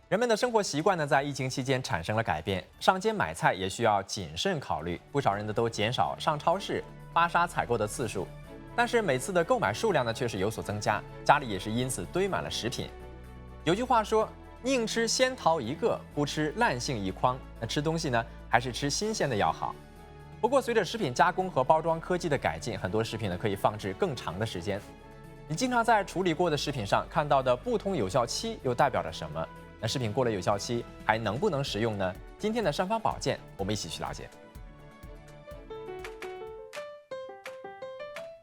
人们的生活习惯呢，在疫情期间产生了改变，上街买菜也需要谨慎考虑。不少人呢都减少上超市巴沙采购的次数，但是每次的购买数量呢却是有所增加，家里也是因此堆满了食品。有句话说，宁吃仙桃一个，不吃烂杏一筐。那吃东西呢，还是吃新鲜的要好。不过，随着食品加工和包装科技的改进，很多食品呢可以放置更长的时间。你经常在处理过的食品上看到的不同有效期又代表着什么？那食品过了有效期还能不能食用呢？今天的尚方宝剑，我们一起去了解。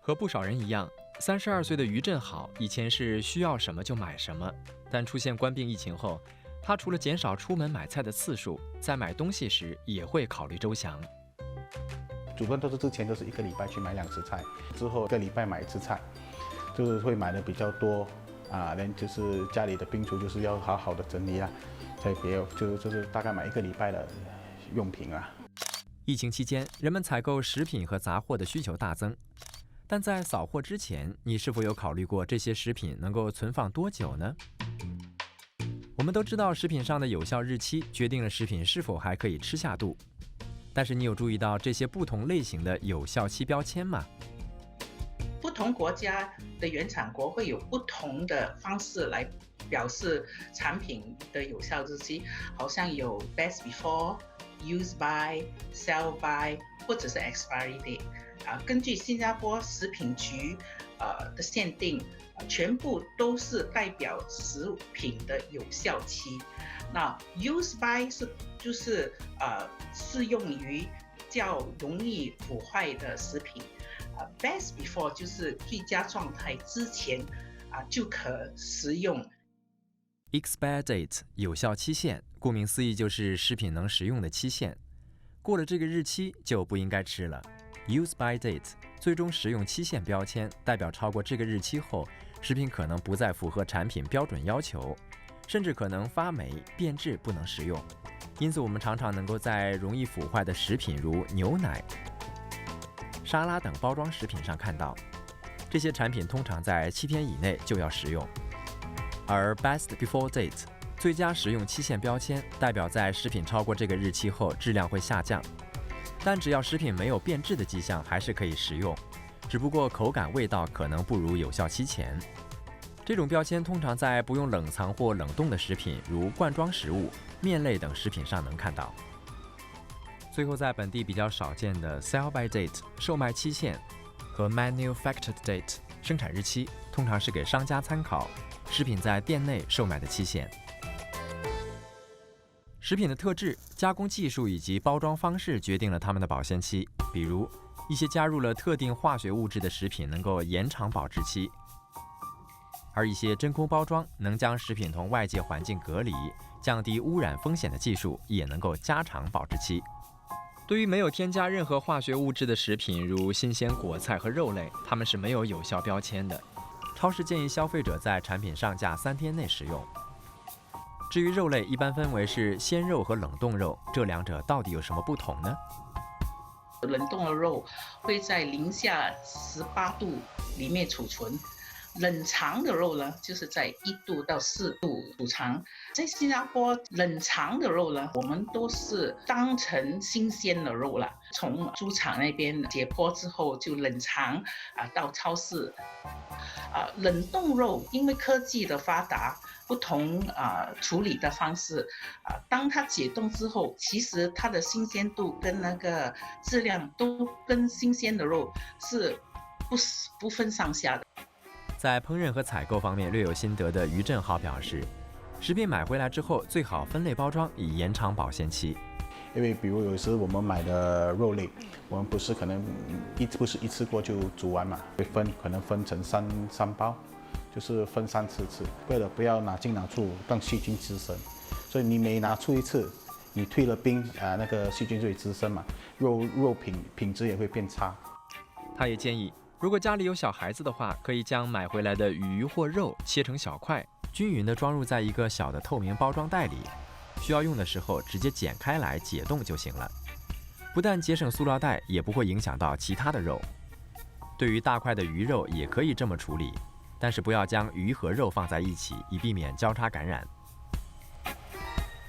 和不少人一样，32岁的于振好以前是需要什么就买什么，但出现官病疫情后，他除了减少出门买菜的次数，在买东西时也会考虑周详。主分都是之前都是1个礼拜去买2次菜，之后1个礼拜买1次菜，就是会买的比较多。就是家里的冰橱就是要好好的整理啦，才不要就是大概买1个礼拜的用品啊。疫情期间，人们采购食品和杂货的需求大增，但在扫货之前，你是否有考虑过这些食品能够存放多久呢？我们都知道，食品上的有效日期决定了食品是否还可以吃下肚，但是你有注意到这些不同类型的有效期标签吗？不同国家的原产国会有不同的方式来表示产品的有效日期，好像有 best before、use by、sell by 或者是 expiry date。根据新加坡食品局的限定，全部都是代表食品的有效期。那 use by 就是适用于较容易腐坏的食品。Best before 就是最佳状态之前就可食用。Expire date 有效期限，顾名思义就是食品能食用的期限，过了这个日期就不应该吃了。Use by date 最终食用期限标签代表超过这个日期后，食品可能不再符合产品标准要求，甚至可能发霉变质不能食用。因此我们常常能够在容易腐坏的食品如牛奶、沙拉等包装食品上看到，这些产品通常在7天以内就要食用。而 Best Before Date 最佳食用期限标签代表在食品超过这个日期后质量会下降，但只要食品没有变质的迹象还是可以食用，只不过口感味道可能不如有效期前。这种标签通常在不用冷藏或冷冻的食品，如罐装食物、面类等食品上能看到。最后，在本地比较少见的 sell by date 售卖期限和 manufactured date 生产日期，通常是给商家参考食品在店内售卖的期限。食品的特质、加工技术以及包装方式决定了它们的保鲜期。比如，一些加入了特定化学物质的食品能够延长保质期，而一些真空包装能将食品同外界环境隔离、降低污染风险的技术也能够加长保质期。对于没有添加任何化学物质的食品，如新鲜果菜和肉类，它们是没有有效标签的。超市建议消费者在产品上架3天内食用。至于肉类，一般分为是鲜肉和冷冻肉，这两者到底有什么不同呢？冷冻的肉会在零下18度里面储存，冷藏的肉呢，就是在1度到4度储藏。在新加坡，冷藏的肉呢，我们都是当成新鲜的肉了，从猪场那边解剖之后就冷藏到超市。冷冻肉因为科技的发达，不同处理的方式，当它解冻之后，其实它的新鲜度跟那个质量都跟新鲜的肉是不分上下的。在烹饪和采购方面略有心得的于振好表示，食品买回来之后最好分类包装，以延长保鲜期。因为比如有时我们买的肉类，我们不是可能不是一次过就煮完嘛，会可能分成三包，就是分3次吃，为了不要拿进拿出让细菌滋生，所以你每拿出一次，你退了冰那个细菌就会滋生嘛，肉品质也会变差。他也建议，如果家里有小孩子的话，可以将买回来的鱼或肉切成小块，均匀地装入在一个小的透明包装袋里，需要用的时候直接剪开来解冻就行了。不但节省塑料袋，也不会影响到其他的肉。对于大块的鱼肉也可以这么处理，但是不要将鱼和肉放在一起，以避免交叉感染。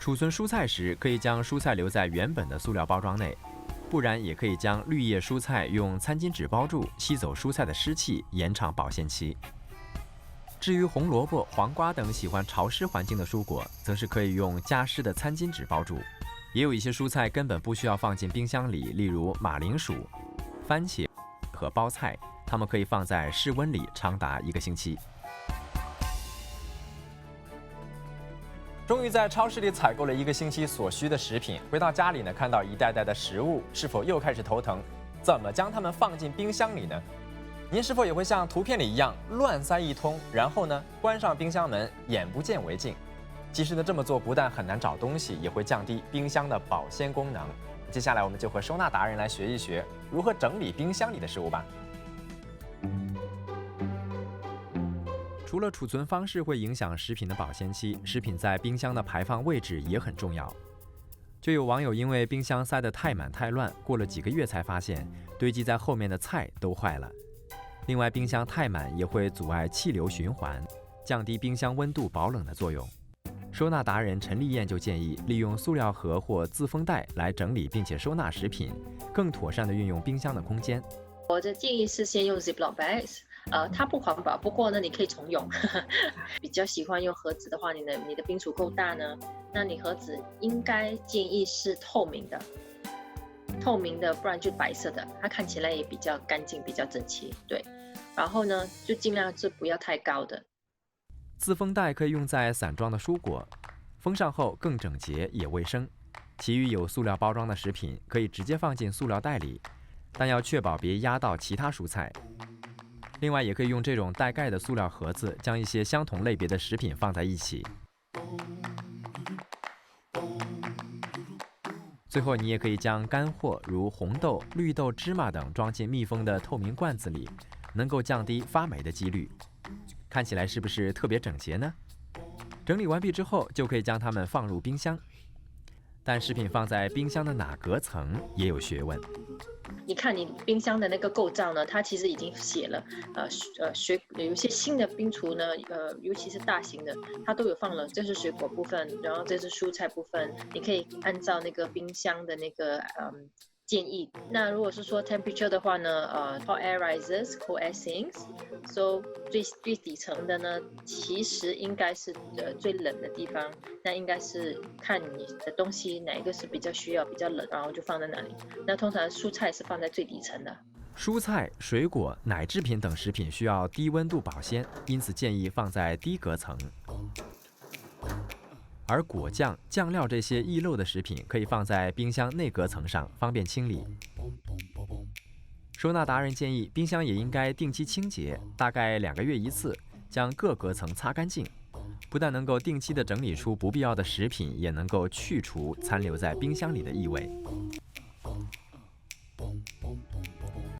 储存蔬菜时，可以将蔬菜留在原本的塑料包装内，不然也可以将绿叶蔬菜用餐巾纸包住，吸走蔬菜的湿气，延长保鲜期。至于红萝卜、黄瓜等喜欢潮湿环境的蔬果，则是可以用加湿的餐巾纸包住。也有一些蔬菜根本不需要放进冰箱里，例如马铃薯、番茄和包菜，它们可以放在室温里长达1个星期。终于在超市里采购了1个星期所需的食品，回到家里呢，看到一袋袋的食物，是否又开始头疼？怎么将它们放进冰箱里呢？您是否也会像图片里一样乱塞一通，然后呢关上冰箱门，眼不见为净？其实呢这么做不但很难找东西，也会降低冰箱的保鲜功能。接下来我们就和收纳达人来学一学如何整理冰箱里的食物吧。除了储存方式会影响食品的保鲜期，食品在冰箱的排放位置也很重要。就有网友因为冰箱塞得太满太乱，过了几个月才发现堆积在后面的菜都坏了。另外，冰箱太满也会阻碍气流循环，降低冰箱温度保冷的作用。收纳达人陈丽燕就建议利用塑料盒或自封袋来整理并且收纳食品，更妥善地运用冰箱的空间。我的建议是先用 Ziploc bags，它不环保，不过呢你可以重用。比较喜欢用盒子的话，你的冰橱够大呢，那你盒子应该建议是透明的，不然就白色的，它看起来也比较干净，比较整齐。对，然后呢就尽量是不要太高的。自封袋可以用在散装的蔬果，封上后更整洁也卫生。其余有塑料包装的食品可以直接放进塑料袋里，但要确保别压到其他蔬菜。另外，也可以用这种带盖的塑料盒子，将一些相同类别的食品放在一起。最后，你也可以将干货如红豆、绿豆、芝麻等装进密封的透明罐子里，能够降低发霉的几率。看起来是不是特别整洁呢？整理完毕之后，就可以将它们放入冰箱。但食品放在冰箱的哪隔层也有学问。你看你冰箱的那个构造呢，它其实已经写了，有一些新的冰橱呢，尤其是大型的，它都有放了，这是水果部分，然后这是蔬菜部分，你可以按照那个冰箱的那个建议。那如果是说 temperature 的话呢，hot air rises, cold air sinks，so 最底层的呢，其实应该是最冷的地方，那应该是看你的东西哪一个是比较需要比较冷，然后就放在那里。那通常蔬菜是放在最底层的。蔬菜、水果、奶制品等食品需要低温度保鲜，因此建议放在低隔层。而果酱、酱料这些易漏的食品可以放在冰箱内隔层上，方便清理。收纳达人建议，冰箱也应该定期清洁，大概2个月一次，将各隔层擦干净。不但能够定期地整理出不必要的食品，也能够去除残留在冰箱里的异味。